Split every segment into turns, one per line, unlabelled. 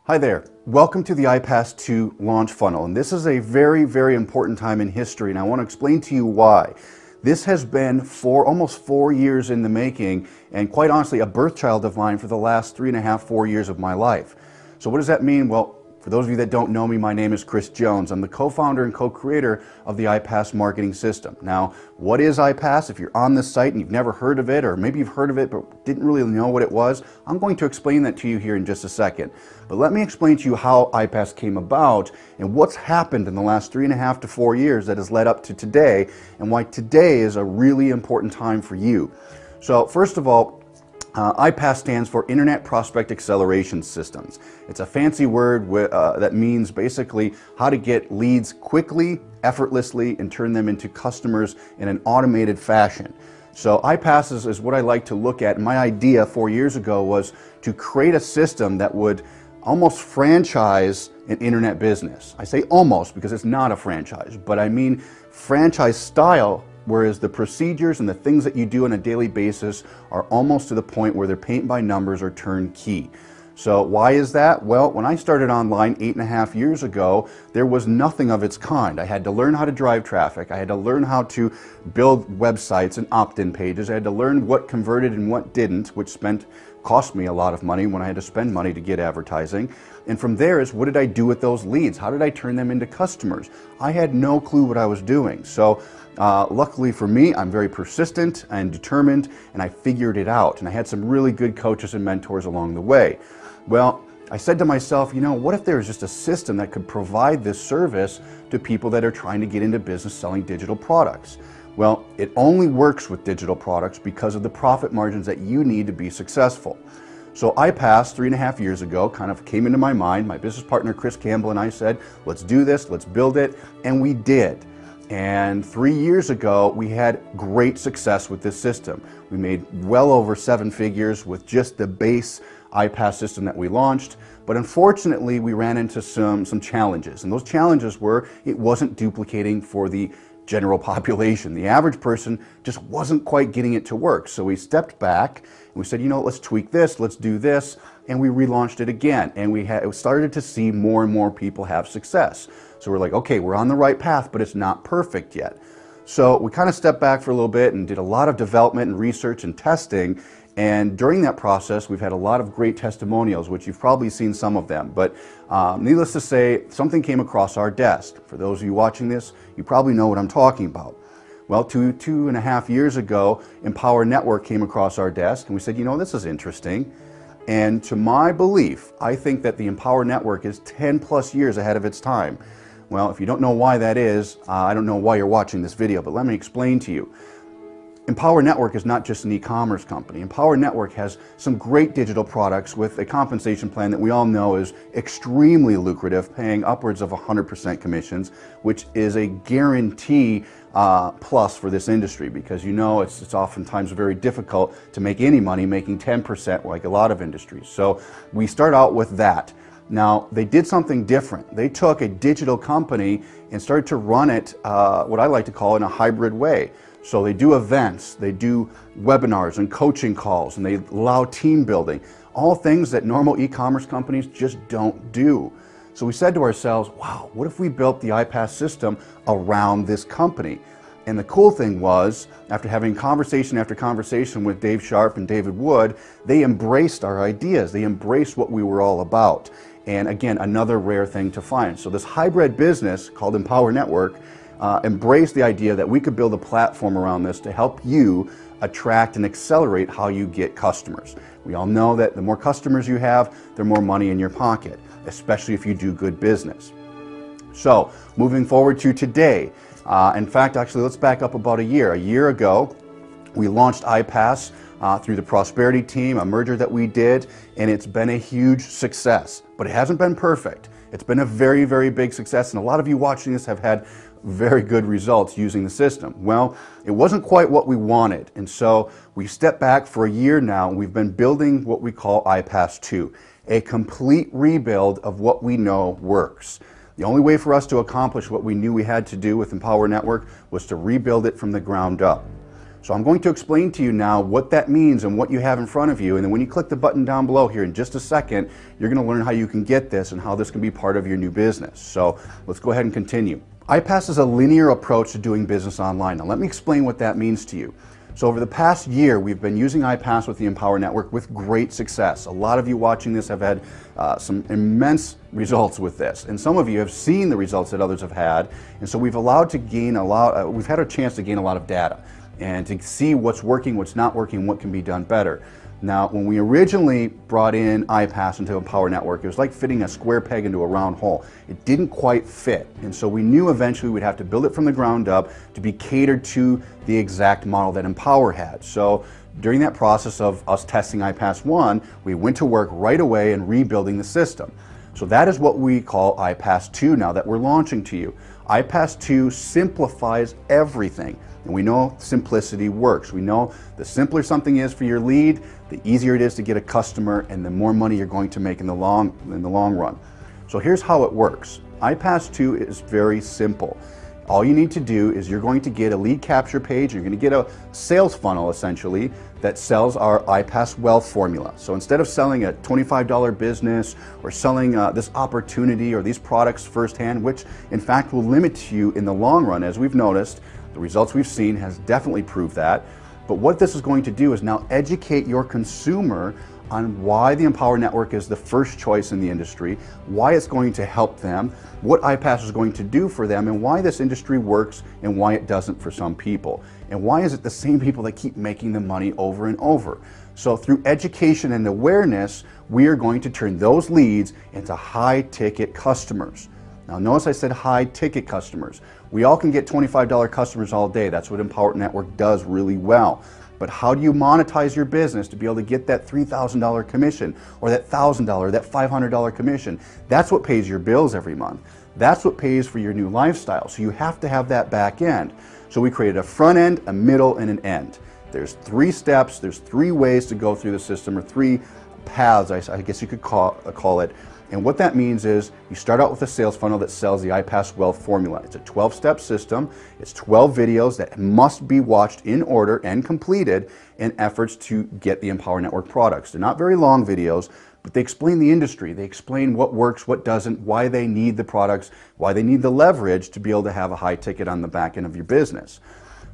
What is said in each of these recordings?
Hi there. Welcome to the iPAS2 launch funnel. And this is a very, very important time in history, and I want to explain to you why. This has been almost 4 years in the making, and quite honestly, a birth child of mine for the last 3.5, 4 years of my life. So what does that mean? Well, for those of you that don't know me, my name is Chris Jones. I'm the co-founder and co-creator of the iPAS marketing system. Now, what is iPAS? If you're on this site and you've never heard of it, or maybe you've heard of it but didn't really know what it was, I'm going to explain that to you here in just a second. But let me explain to you how iPAS came about and what's happened in the last 3.5 to 4 years that has led up to today, and why today is a really important time for you. So first of all, iPAS stands for Internet Prospect Acceleration Systems. It's a fancy word that means basically how to get leads quickly, effortlessly, and turn them into customers in an automated fashion. So iPAS is what I like to look at. My idea 4 years ago was to create a system that would almost franchise an internet business. I say almost because it's not a franchise, but I mean franchise style, whereas the procedures and the things that you do on a daily basis are almost to the point where they're paint by numbers or turnkey. So why is that? Well, when I started online 8.5 years ago, there was nothing of its kind. I had to learn how to drive traffic. I had to learn how to build websites and opt-in pages. I had to learn what converted and what didn't, which cost me a lot of money when I had to spend money to get advertising. And from there is, what did I do with those leads? How did I turn them into customers? I had no clue what I was doing. So luckily for me, I'm very persistent and determined, and I figured it out. And I had some really good coaches and mentors along the way. Well, I said to myself, you know, what if there was just a system that could provide this service to people that are trying to get into business selling digital products? Well, it only works with digital products because of the profit margins that you need to be successful. So iPAS 3.5 years ago kind of came into my mind. My business partner Chris Campbell and I said, let's do this, let's build it, and we did. And 3 years ago, we had great success with this system. We made well over 7 figures with just the base iPAS system that we launched. But unfortunately, we ran into some challenges. And those challenges were, it wasn't duplicating for the general population. The average person just wasn't quite getting it to work. So we stepped back and we said, you know, let's tweak this, let's do this. And we relaunched it again. And we started to see more and more people have success. So we're like, okay, we're on the right path, but it's not perfect yet. So we kind of stepped back for a little bit and did a lot of development and research and testing. And during that process, we've had a lot of great testimonials, which you've probably seen some of them. But needless to say, something came across our desk. For those of you watching this, you probably know what I'm talking about. Well, 2.5 years ago, Empower Network came across our desk, and we said, you know, this is interesting. And to my belief, I think that the Empower Network is 10+ years ahead of its time. Well, if you don't know why that is, I don't know why you're watching this video, but let me explain to you. Empower Network is not just an e-commerce company. Empower Network has some great digital products with a compensation plan that we all know is extremely lucrative, paying upwards of 100% commissions, which is a guarantee plus for this industry, because you know it's oftentimes very difficult to make any money making 10% like a lot of industries. So we start out with that. Now, they did something different. They took a digital company and started to run it, what I like to call, in a hybrid way. So they do events, they do webinars and coaching calls, and they allow team building, all things that normal e-commerce companies just don't do. So we said to ourselves, wow, what if we built the iPAS system around this company? And the cool thing was, after having conversation after conversation with Dave Sharp and David Wood, they embraced our ideas. They embraced what we were all about. And again, another rare thing to find. So this hybrid business called Empower Network embraced the idea that we could build a platform around this to help you attract and accelerate how you get customers. We all know that the more customers you have, the more money in your pocket, especially if you do good business. So moving forward to today, in fact, actually, let's back up about a year. A year ago, we launched iPAS through the Prosperity team, a merger that we did, and it's been a huge success. But it hasn't been perfect. It's been a very, very big success, and a lot of you watching this have had very good results using the system. Well, it wasn't quite what we wanted, and so we stepped back for a year now, and we've been building what we call iPAS2, a complete rebuild of what we know works. The only way for us to accomplish what we knew we had to do with Empower Network was to rebuild it from the ground up. So I'm going to explain to you now what that means and what you have in front of you, and then when you click the button down below here in just a second, you're going to learn how you can get this and how this can be part of your new business. So let's go ahead and continue. iPAS is a linear approach to doing business online. Now let me explain what that means to you. So over the past year, we've been using iPAS with the Empower Network with great success. A lot of you watching this have had some immense results with this, and some of you have seen the results that others have had, and so we've had a chance to gain a lot of data and to see what's working, what's not working, what can be done better. Now, when we originally brought in iPAS into Empower Network, it was like fitting a square peg into a round hole. It didn't quite fit, and so we knew eventually we'd have to build it from the ground up to be catered to the exact model that Empower had. So during that process of us testing iPAS1, we went to work right away in rebuilding the system. So that is what we call iPAS2 now that we're launching to you. iPAS2 simplifies everything. And we know simplicity works. We know the simpler something is for your lead, the easier it is to get a customer, and the more money you're going to make in the long run. So here's how it works. iPAS2 is very simple. All you need to do is you're going to get a lead capture page, you're going to get a sales funnel essentially that sells our iPAS Wealth formula. So instead of selling a $25 business or selling this opportunity or these products firsthand, which in fact will limit you in the long run, as we've noticed, the results we've seen has definitely proved that. But what this is going to do is now educate your consumer on why the Empower Network is the first choice in the industry, why it's going to help them, what iPAS is going to do for them, and why this industry works and why it doesn't for some people. And why is it the same people that keep making the money over and over? So through education and awareness, we are going to turn those leads into high-ticket customers. Now notice I said high-ticket customers. We all can get $25 customers all day. That's what Empower Network does really well. But how do you monetize your business to be able to get that $3,000 commission or that $1,000, that $500 commission? That's what pays your bills every month. That's what pays for your new lifestyle. So you have to have that back end. So we created a front end, a middle, and an end. There's 3 steps, there's 3 ways to go through the system, or 3 paths, I guess you could call it. And what that means is you start out with a sales funnel that sells the iPAS Wealth formula. It's a 12-step system. It's 12 videos that must be watched in order and completed in efforts to get the Empower Network products. They're not very long videos, but they explain the industry. They explain what works, what doesn't, why they need the products, why they need the leverage to be able to have a high ticket on the back end of your business.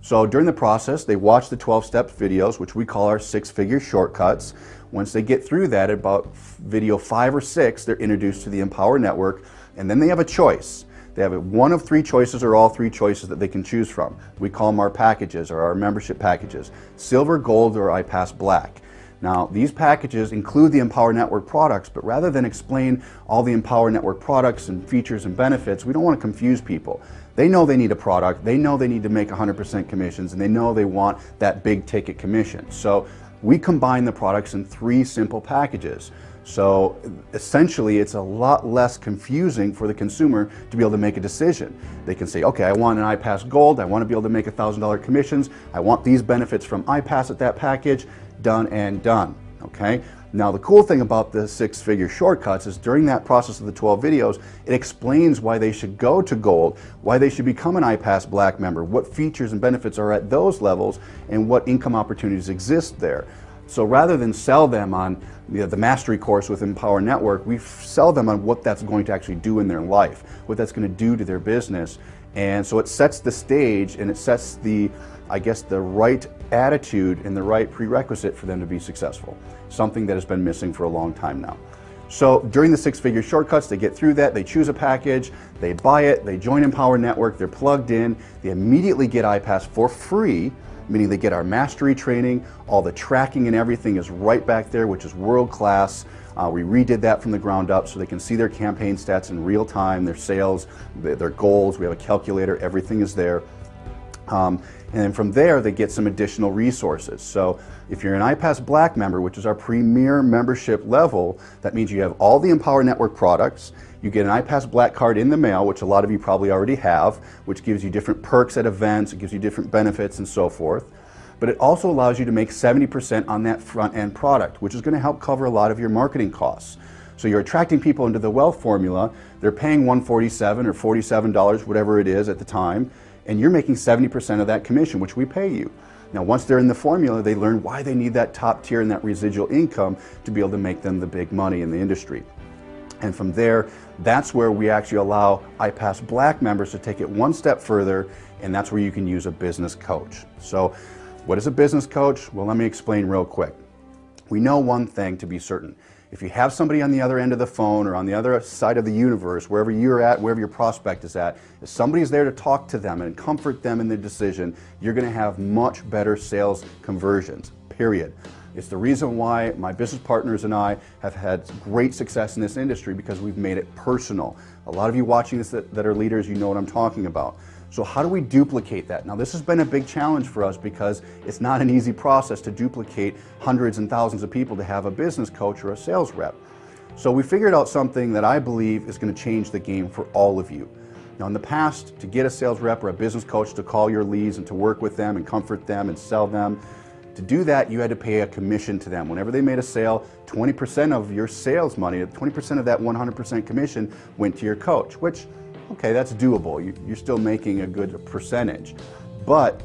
So during the process, they watch the 12-step videos, which we call our 6-figure shortcuts. Once they get through that, at about video 5 or 6, they're introduced to the Empower Network, and then they have a choice. They have one of 3 choices or all 3 choices that they can choose from. We call them our packages or our membership packages: Silver, Gold, or iPAS Black. Now, these packages include the Empower Network products, but rather than explain all the Empower Network products and features and benefits, we don't want to confuse people. They know they need a product, they know they need to make 100% commissions, and they know they want that big ticket commission. So we combine the products in 3 simple packages. So essentially, it's a lot less confusing for the consumer to be able to make a decision. They can say, okay, I want an iPAS Gold, I want to be able to make $1,000 commissions, I want these benefits from iPAS at that package, done and done, okay? Now the cool thing about the 6-figure shortcuts is during that process of the 12 videos, it explains why they should go to Gold, why they should become an iPAS Black member, what features and benefits are at those levels, and what income opportunities exist there. So rather than sell them on the mastery course with Empower Network, we sell them on what that's going to actually do in their life, what that's going to do to their business. And so it sets the stage and it sets the right attitude and the right prerequisite for them to be successful, something that has been missing for a long time now. So during the 6-figure shortcuts, they get through that, they choose a package, they buy it, they join Empower Network, they're plugged in, they immediately get iPAS for free, meaning they get our mastery training, all the tracking and everything is right back there, which is world class. We redid that from the ground up so they can see their campaign stats in real time, their sales, their goals. We have a calculator, everything is there. And then from there, they get some additional resources. So if you're an iPAS Black member, which is our premier membership level, that means you have all the Empower Network products. You get an iPAS Black card in the mail, which a lot of you probably already have, which gives you different perks at events, it gives you different benefits and so forth. But it also allows you to make 70% on that front end product, which is going to help cover a lot of your marketing costs. So you're attracting people into the Wealth formula, they're paying $147 or $47, whatever it is at the time, and you're making 70% of that commission, which we pay you. Now, once they're in the formula, they learn why they need that top tier and that residual income to be able to make them the big money in the industry. And from there, that's where we actually allow iPAS Black members to take it one step further, and that's where you can use a business coach. So what is a business coach? Well, let me explain real quick. We know one thing to be certain. If you have somebody on the other end of the phone or on the other side of the universe, wherever you're at, wherever your prospect is at, if somebody's there to talk to them and comfort them in their decision, you're going to have much better sales conversions, period. It's the reason why my business partners and I have had great success in this industry, because we've made it personal. A lot of you watching this that are leaders, you know what I'm talking about. So how do we duplicate that? Now, this has been a big challenge for us because it's not an easy process to duplicate hundreds and thousands of people to have a business coach or a sales rep. So we figured out something that I believe is going to change the game for all of you. Now, in the past, to get a sales rep or a business coach to call your leads and to work with them and comfort them and sell them, to do that, you had to pay a commission to them. Whenever they made a sale, 20% of your sales money, 20% of that 100% commission went to your coach, which, okay, that's doable. You're still making a good percentage, but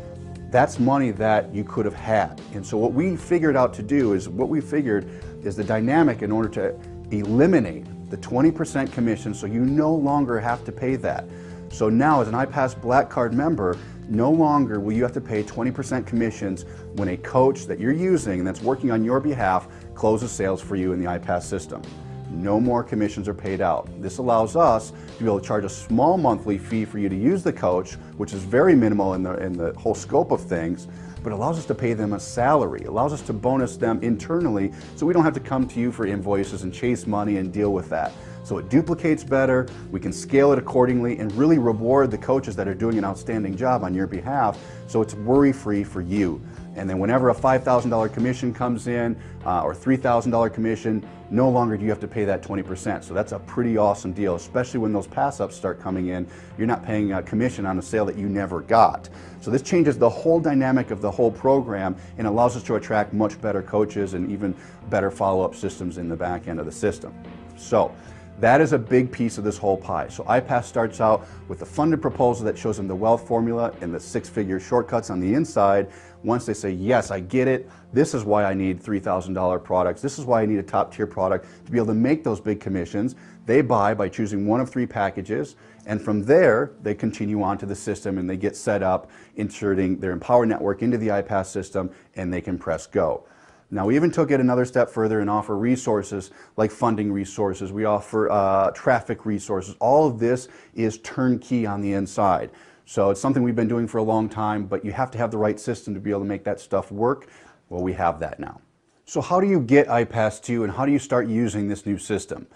that's money that you could have had. And so what we figured out to do is, the dynamic in order to eliminate the 20% commission, so you no longer have to pay that. So now, as an iPAS Black Card member, no longer will you have to pay 20% commissions when a coach that you're using and that's working on your behalf closes sales for you in the iPAS system. No more commissions are paid out. This allows us to be able to charge a small monthly fee for you to use the coach, which is very minimal in the whole scope of things, but allows us to pay them a salary, allows us to bonus them internally, so we don't have to come to you for invoices and chase money and deal with that. So it duplicates better, we can scale it accordingly, and really reward the coaches that are doing an outstanding job on your behalf, so it's worry-free for you. And then whenever a $5,000 commission comes in, or $3,000 commission, no longer do you have to pay that 20%. So that's a pretty awesome deal, especially when those pass-ups start coming in. You're not paying a commission on a sale that you never got. So this changes the whole dynamic of the whole program and allows us to attract much better coaches and even better follow-up systems in the back end of the system. So that is a big piece of this whole pie. So iPAS starts out with a funded proposal that shows them the wealth formula and the six-figure shortcuts on the inside. Once they say, yes, I get it, this is why I need $3,000 products, this is why I need a top-tier product to be able to make those big commissions, they buy by choosing one of 3 packages, and from there, they continue on to the system and they get set up, inserting their Empower network into the iPAS system, and they can press go. Now, we even took it another step further and offer resources like funding resources. We offer traffic resources. All of this is turnkey on the inside. So it's something we've been doing for a long time, but you have to have the right system to be able to make that stuff work. Well, we have that now. So how do you get iPAS2 and how do you start using this new system?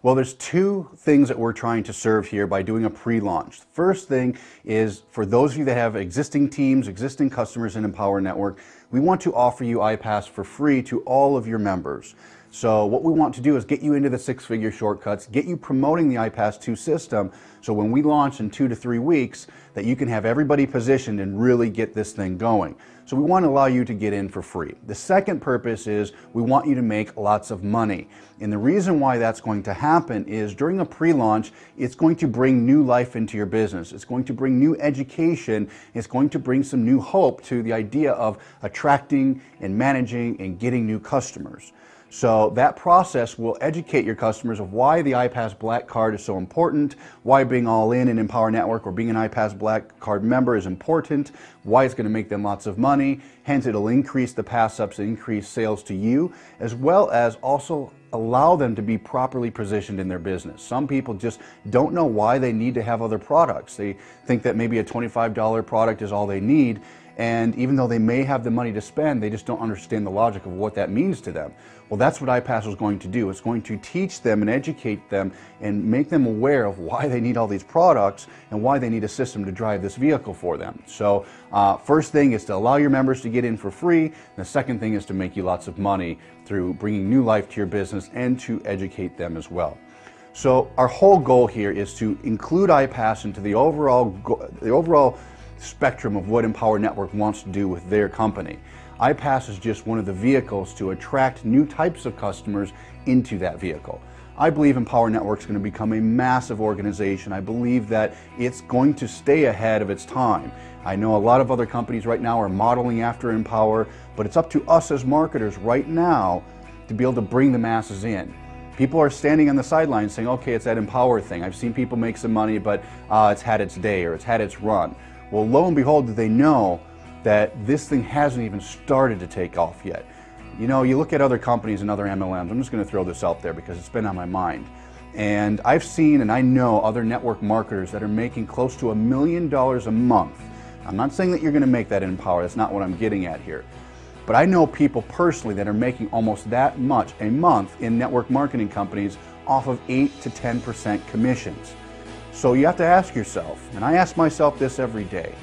Well, there's 2 things that we're trying to serve here by doing a pre-launch. The first thing is, for those of you that have existing teams, existing customers in Empower Network, we want to offer you iPAS for free to all of your members. So what we want to do is get you into the six-figure shortcuts, get you promoting the iPAS2 system, so when we launch in 2 to 3 weeks, that you can have everybody positioned and really get this thing going. So we want to allow you to get in for free. The second purpose is we want you to make lots of money. And the reason why that's going to happen is during a pre-launch, it's going to bring new life into your business. It's going to bring new education. It's going to bring some new hope to the idea of attracting and managing and getting new customers. So that process will educate your customers of why the iPAS Black Card is so important, why being all in Empower Network or being an iPAS Black Card member is important, why it's going to make them lots of money. Hence, it'll increase the pass-ups and increase sales to you, as well as also allow them to be properly positioned in their business. Some people just don't know why they need to have other products. They think that maybe a $25 product is all they need, and even though they may have the money to spend, they just don't understand the logic of what that means to them. Well, that's what iPAS was going to do. It's going to teach them and educate them and make them aware of why they need all these products and why they need a system to drive this vehicle for them. So first thing is to allow your members to get in for free. And the second thing is to make you lots of money through bringing new life to your business and to educate them as well. So our whole goal here is to include iPAS into the overall spectrum of what Empower Network wants to do with their company. iPAS is just one of the vehicles to attract new types of customers into that vehicle. I believe Empower Network is going to become a massive organization. I believe that it's going to stay ahead of its time. I know a lot of other companies right now are modeling after Empower, but it's up to us as marketers right now to be able to bring the masses in. People are standing on the sidelines saying, okay, it's that Empower thing. I've seen people make some money, but it's had its day or it's had its run. Well, lo and behold, do they know that this thing hasn't even started to take off yet. You know, you look at other companies and other MLMs, I'm just going to throw this out there because it's been on my mind. And I've seen and I know other network marketers that are making close to $1 million a month. I'm not saying that you're going to make that in Empower, that's not what I'm getting at here. But I know people personally that are making almost that much a month in network marketing companies off of 8 to 10% commissions. So you have to ask yourself, and I ask myself this every day,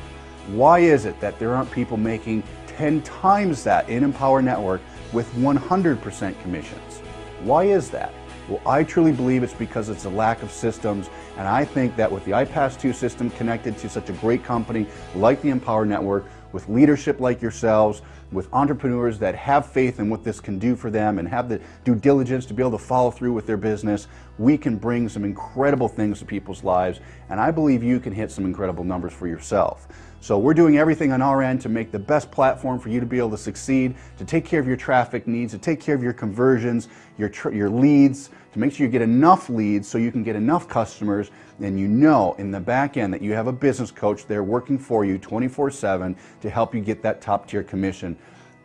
why is it that there aren't people making 10 times that in Empower Network with 100% commissions? Why is that? Well, I truly believe it's because it's a lack of systems, and I think that with the iPAS2 system connected to such a great company like the Empower Network, with leadership like yourselves, with entrepreneurs that have faith in what this can do for them and have the due diligence to be able to follow through with their business, we can bring some incredible things to people's lives, and I believe you can hit some incredible numbers for yourself. So we're doing everything on our end to make the best platform for you to be able to succeed, to take care of your traffic needs, to take care of your conversions, your leads, to make sure you get enough leads so you can get enough customers, and you know in the back end that you have a business coach there working for you 24/7 to help you get that top tier commission.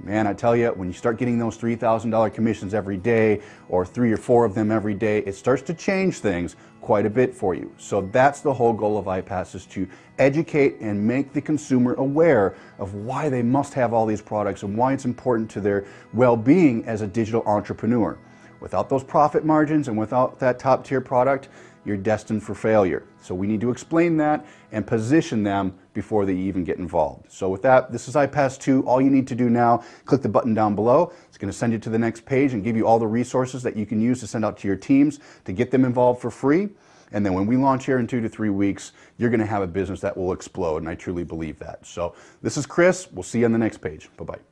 Man, I tell you, when you start getting those $3,000 commissions every day, or 3 or 4 of them every day, it starts to change things quite a bit for you. So that's the whole goal of iPAS, is to educate and make the consumer aware of why they must have all these products and why it's important to their well-being as a digital entrepreneur. Without those profit margins and without that top tier product, you're destined for failure. So we need to explain that and position them before they even get involved. So with that, this is iPAS2. All you need to do now, click the button down below. It's going to send you to the next page and give you all the resources that you can use to send out to your teams to get them involved for free. And then when we launch here in 2 to 3 weeks, you're going to have a business that will explode, and I truly believe that. So this is Chris. We'll see you on the next page. Bye-bye.